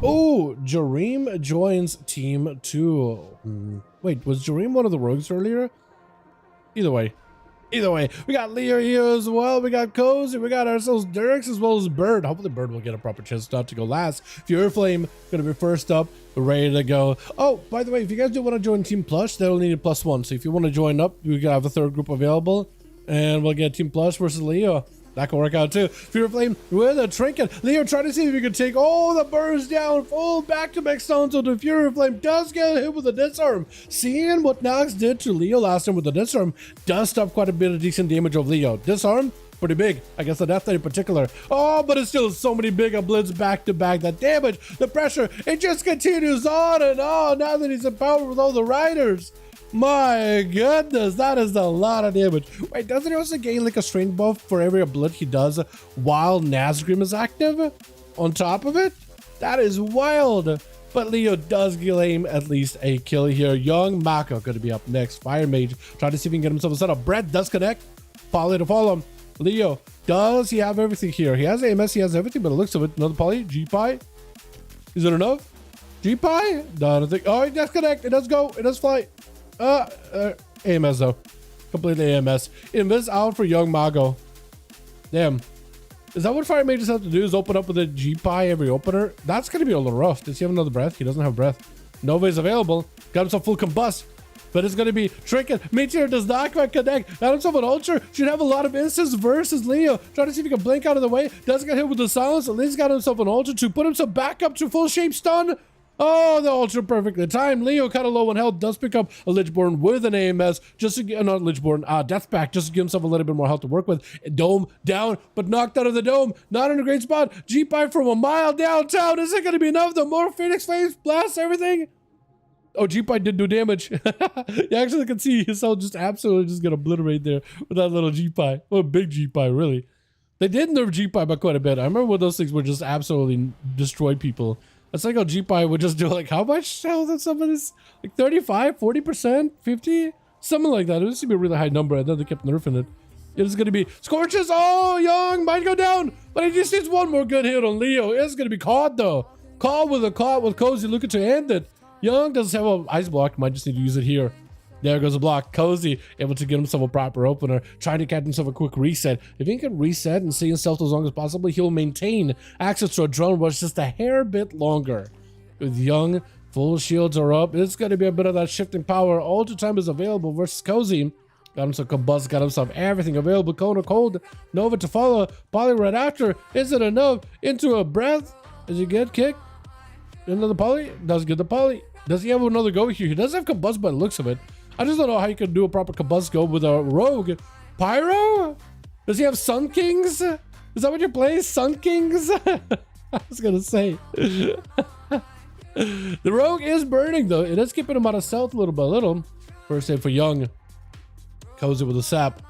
Oh, Jareem joins team 2. Wait, was Jareem one of the rogues earlier? Either way, we got Leo here as well. We got Cozy. We got ourselves Dirks as well as Bird. Hopefully Bird will get a proper chance not to go last. Fury Flame gonna be first up. We're ready to go. Oh, by the way, if you guys do want to join Team Plush, they'll need a +1. So if you want to join up, we have a third group available, and we'll get Team Plush versus Leo. That can work out too. Fury Flame with a trinket. Leo trying to see if he can take all the birds down. Full back-to-back stones. So the Fury Flame does get hit with a disarm. Seeing what Nox did to Leo last time with the disarm does stop quite a bit of decent damage of Leo. Disarm, pretty big. I guess the death in particular. Oh, but it's still so many big blitz back-to-back. The damage, the pressure, it just continues on and on now that he's in power with all the riders. My goodness, that is a lot of damage. Wait, doesn't he also gain like a strength buff for every blitz he does while Nazgrim is active? On top of it? That is wild. But Leo does claim at least a kill here. Young Mako going to be up next. Fire Mage trying to see if he can get himself a setup. Brett does connect. Poly to follow him. Leo, does he have everything here? He has AMS, he has everything, but it looks of it. Another Poly. G-Pie. Is it enough? G-Pie? No, I don't think. Oh, it does connect. It does go. It does fly. AMS though. Completely AMS. Invis out for Young Mago. Damn. Is that what Fire Mages have to do, is open up with a G-Pie every opener? That's going to be a little rough. Does he have another breath? He doesn't have breath. Nova is available. Got himself full combust. But it's going to be Trinket. Meteor does not quite connect. Got himself an Ultra. Should have a lot of instants versus Leo. Trying to see if he can blink out of the way. Doesn't get hit with the silence. At least got himself an Ultra to put himself back up to full shape stun. Oh, the Ultra perfectly timed. Leo kind of low on health, does pick up a Lichborn with an AMS, just to get, not Lichborn, Death Pack, just to give himself a little bit more health to work with. Dome down, but knocked out of the dome. Not in a great spot. G-Pipe from a mile downtown. Is it going to be enough? The more Phoenix Flames blast everything. Oh, G-Pipe did do damage. You actually can see his cell just absolutely just get obliterated there with that little G-Pipe. Well, big G-Pipe, really. They did nerf G-Pipe by quite a bit. I remember when those things would just absolutely destroy people. It's like how G-Pie would just do like how much health on some of this? Like 35, 40%, 50? Something like that. It used to be a really high number, and then they kept nerfing it. It is going to be Scorches. Oh, Young might go down, but he just needs one more good hit on Leo. It's going to be caught though. Caught with Cozy looking to end it. Young doesn't have an ice block. Might just need to use it here. There goes a block. Cozy able to get himself a proper opener, trying to get himself a quick reset. If he can reset and stay in stealth as long as possible, he'll maintain access to a drone rush just a hair bit longer. With Young, full shields are up. It's going to be a bit of that shifting power. Ultra time is available versus Cozy. Got himself Combust, got himself everything available. Kona Cold, Nova to follow. Poly right after. Is it enough? Into a breath. Does he get kicked? Another Poly? Does get the Poly. Does he have another go here? He does have Combust by the looks of it. I just don't know how you can do a proper Combust go with a Rogue. Pyro? Does he have Sun Kings? Is that what you're playing? Sun Kings? I was gonna say. The Rogue is burning though. It is keeping him out of stealth little by little. First save for Young. Cozy with a sap.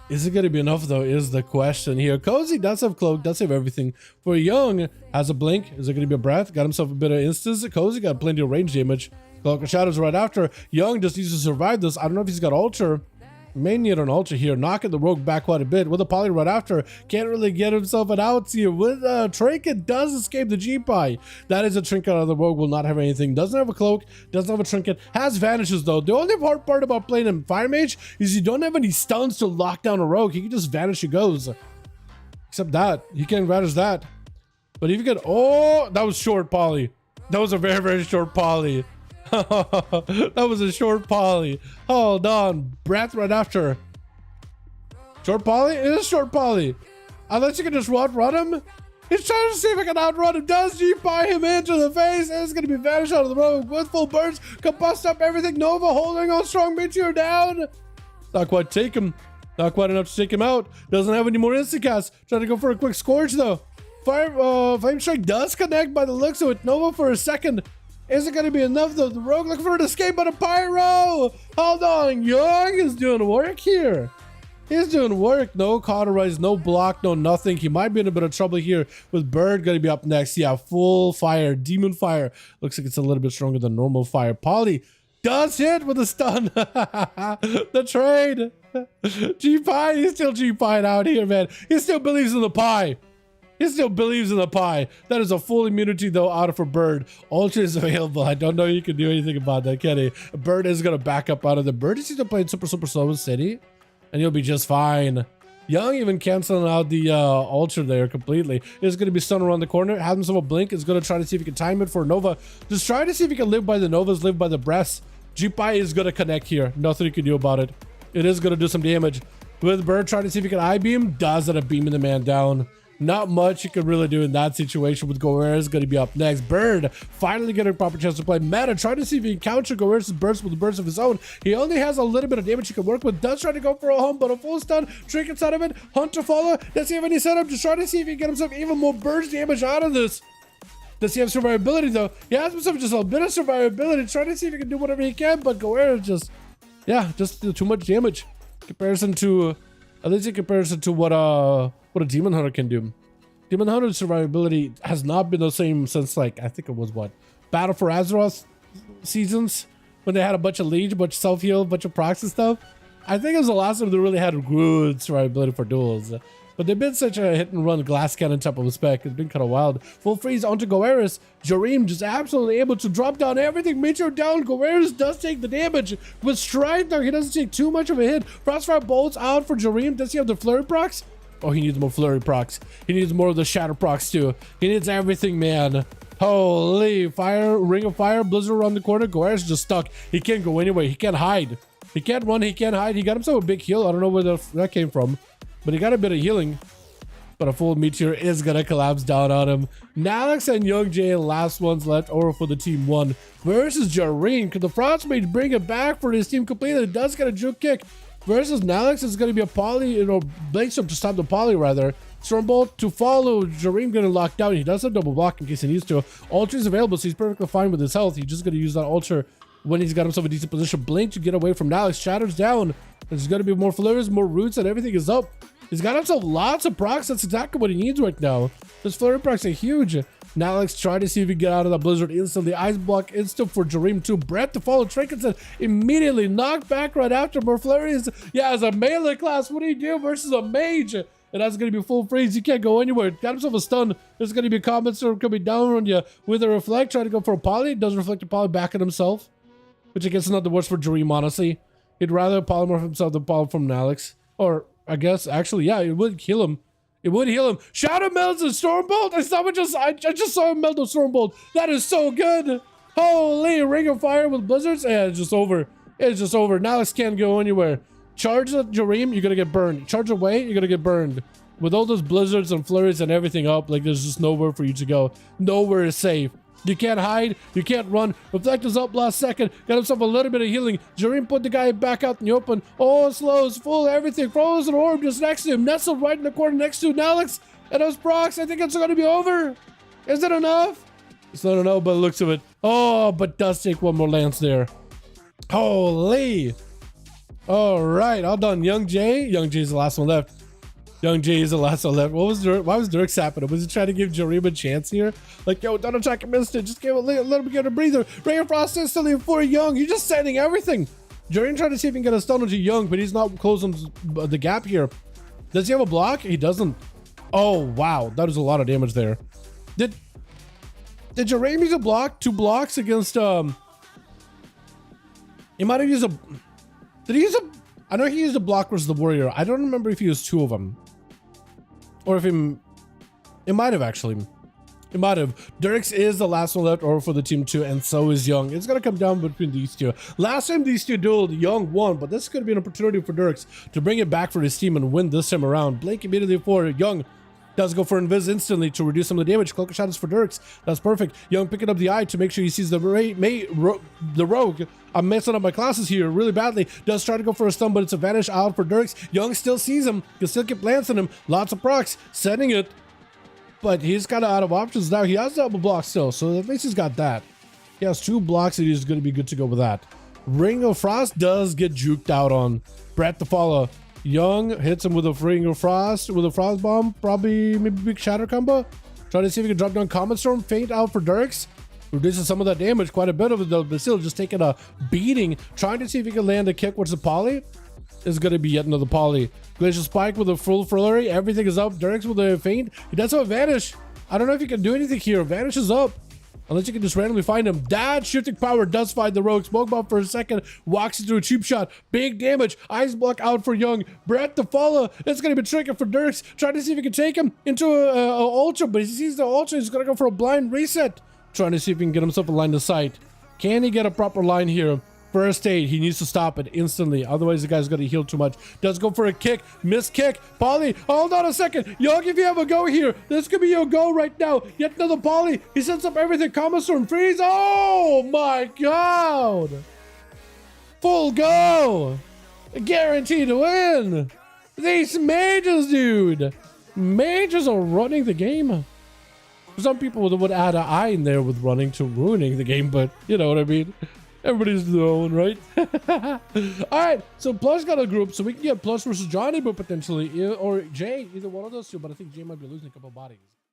Is it gonna be enough though, is the question here. Cozy does have Cloak, does have everything. For Young, has a Blink. Is it gonna be a Breath? Got himself a bit of instance. Cozy got plenty of range damage. Cloak of Shadows right after. Young just needs to survive this. I don't know if he's got Ultra. May need an Ultra here. Knocking the Rogue back quite a bit. With a Poly right after. Can't really get himself an out here. With a Trinket does escape the G-Pie. That is a Trinket out of the Rogue. Will not have anything. Doesn't have a Cloak. Doesn't have a Trinket. Has Vanishes though. The only hard part about playing in Fire Mage is you don't have any stuns to lock down a Rogue. He can just vanish and goes. Except that. He can't vanish that. But if you get... Oh, that was short Poly. That was a very, very short Poly. That was a short Poly. Hold on. Breath right after. Short Poly? It is short Poly. Unless you can just run him. He's trying to see if I can outrun him. Does G-Pie him into the face? It's going to be vanished out of the road with full burst. Combust up everything. Nova holding on strong. Meteor down. Not quite take him. Not quite enough to take him out. Doesn't have any more Instacast. Trying to go for a quick Scorch though. Flame Strike does connect by the looks of it. Nova for a second. Is it going to be enough though? The Rogue looking for an escape, but a Pyro! Hold on, Young is doing work here. He's doing work. No cauterize, no block, no nothing. He might be in a bit of trouble here with Bird going to be up next. Yeah, full fire, Demon Fire. Looks like it's a little bit stronger than normal fire. Poly does hit with a stun. The trade. G-Pie, he's still G-Pie out here, man. He still believes in the pie. He still believes in the pie. That is a full immunity though out of a bird. Ultra is available. I don't know you can do anything about that, can he? A bird is gonna back up out of the bird. Is to play in Super Slow City, and you'll be just fine. Young even canceling out the ultra there completely. It's going to be stunned around the corner. Has himself a blink. Is going to try to see if he can time it for a Nova. Just try to see if he can live by the Novas, live by the breasts. G-Pie is going to connect here. Nothing you can do about it. It is going to do some damage. With Bird trying to see if he can I-beam. Does it, a beaming the man down. Not much you can really do in that situation. With Goer is going to be up next. Bird finally getting a proper chance to play meta. Trying to see if he can counter Goer's burst with a burst of his own. He only has a little bit of damage he can work with. Does try to go for a home, but a full stun. Trinkets out of it. Hunter follow. Does he have any setup? Just trying to see if he can get himself even more burst damage out of this. Does he have survivability though? He has himself just a bit of survivability. Trying to see if he can do whatever he can, but Goer is just, yeah, just too much damage. Comparison to, at least in comparison to what a Demon Hunter can do. Demon Hunter's survivability has not been the same since, like, I think it was what, Battle for Azeroth seasons, when they had a bunch of leech, a bunch of self-heal, a bunch of procs and stuff. I think it was the last time they really had good survivability for duels. But they've been such a hit and run glass cannon type of a spec. It's been kind of wild. Full freeze onto Goeris. Jareem just absolutely able to drop down everything. Meteor down. Goeris does take the damage. With Stride though, he doesn't take too much of a hit. Frostfire bolts out for Jareem. Does he have the flurry procs? Oh, he needs more flurry procs. He needs more of the shatter procs too. He needs everything, man. Holy fire, ring of fire, blizzard around the corner. Goeris is just stuck. He can't go anywhere. He can't hide. He can't run. He can't hide. He got himself a big heal. I don't know where that came from. But he got a bit of healing. But a full meteor is going to collapse down on him. Nalix and Young Jay, last ones left over for the team one. Versus Jareen. Could the Frost Mage bring it back for his team completely? It does get a juke kick. Versus Nalix is going to be a poly, Blade Storm to stop the poly rather. Stormbolt to follow. Jareen going to lock down. He does have double block in case he needs to. Ultra is available, so he's perfectly fine with his health. He's just going to use that Ultra when he's got himself a decent position. Blink to get away from Nalix. Shatters down. There's going to be more flurries, more roots, and everything is up. He's got himself lots of procs. That's exactly what he needs right now. Those flurry procs are huge. Nalix trying to see if he can get out of the blizzard instantly. Ice block instant for Jareem too. Brett to follow. Trinkets immediately knocked back right after. More flurries. Yeah, as a melee class, what do you do versus a mage? And that's going to be full freeze. He can't go anywhere. Got himself a stun. There's going to be a comment storm coming down on you with a reflect. Trying to go for a poly. Does reflect a poly back at himself, which I guess is not the worst for Jareem, honestly. He'd rather polymorph himself than poly from Nalix. Or I guess actually, yeah, it would kill him. It would heal him. Shadow melts a Stormbolt. I just saw him melt a Stormbolt. That is so good. Holy, ring of fire with blizzards. Yeah, it's just over. It's just over. Nalix can't go anywhere. Charge at Jareem, you're gonna get burned. Charge away, you're gonna get burned. With all those blizzards and flurries and everything up, like there's just nowhere for you to go. Nowhere is safe. You can't hide. You can't run. Reflect is up last second. Got himself a little bit of healing. Jareem put the guy back out in the open. Oh, slows, full, everything. Frozen orb just next to him. Nestled right in the corner next to Nalix. And those procs, I think it's going to be over. Is it enough? It's not enough, but it looks of it. Oh, but does take one more lance there. Holy. All right, all done. Young Jay. Young Jay's the last one left. Young Jay is the last one left. What was Dirk? Why was Dirk sapping him? Was he trying to give Jareem a chance here? Like, yo, don't attack him instant. Just give a little bit of a breather. Ray of Frost instantly for Young. You're just sending everything. Jareem trying to see if he can get a stun onto Young, but he's not closing the gap here. Does he have a block? He doesn't. Oh, wow. That was a lot of damage there. Did Jareem use a block? 2 blocks against, he might have used a, did he use a, I know he used a block versus the warrior. I don't remember if he used 2 of them. Or if it might have actually. It might have. Dirks is the last one left over for the team 2, and so is Young. It's going to come down between these two. Last time these two dueled, Young won, but this is going to be an opportunity for Dirks to bring it back for his team and win this time around. Blink immediately for Young. Does go for Invis instantly to reduce some of the damage. Cloak of Shadows for Dirks. That's perfect. Young picking up the eye to make sure he sees the rogue. I'm messing up my classes here really badly. Does try to go for a stun, but it's a vanish out for Dirks. Young still sees him. Can still keep lancing him. Lots of procs. Sending it. But he's kind of out of options now. He has double block still, so at least he's got that. He has 2 blocks and he's going to be good to go with that. Ring of Frost does get juked out on. Brett to follow. Young hits him with a Ring of Frost, with a Frost Bomb. Probably maybe big Shatter combo. Trying to see if he can drop down Comet Storm. Faint out for Dirks. Reduces some of that damage. Quite a bit of it though, but still just taking a beating. Trying to see if he can land a kick. What's the poly? is going to be yet another poly. Glacial Spike with a full flurry. Everything is up. Dirks with a feint. He does have a vanish. I don't know if you can do anything here. Vanish is up. Unless you can just randomly find him. Dad, shifting power does find the rogue. Smoke bomb for a second. Walks into a cheap shot. Big damage. Ice block out for Young. Brett the follow. It's going to be tricky for Dirks. Trying to see if he can take him into a ultra. But he sees the ultra. He's going to go for a blind reset. Trying to see if he can get himself a line of sight. Can he get a proper line here? First aid, he needs to stop it instantly. Otherwise, the guy's going to heal too much. Does go for a kick. Miss kick. Polly, hold on a second. Young, if you have a go here, this could be your go right now. Yet another Polly. He sets up everything. Comma Storm freeze. Oh my god. Full go. Guaranteed to win. These mages, dude. Mages are running the game. Some people would add an I in there with running to ruining the game, but you know what I mean. Everybody's their own, right? All right, so Plush got a group, so we can get Plush versus Johnny, but potentially, or Jay, either one of those two, but I think Jay might be losing a couple bodies.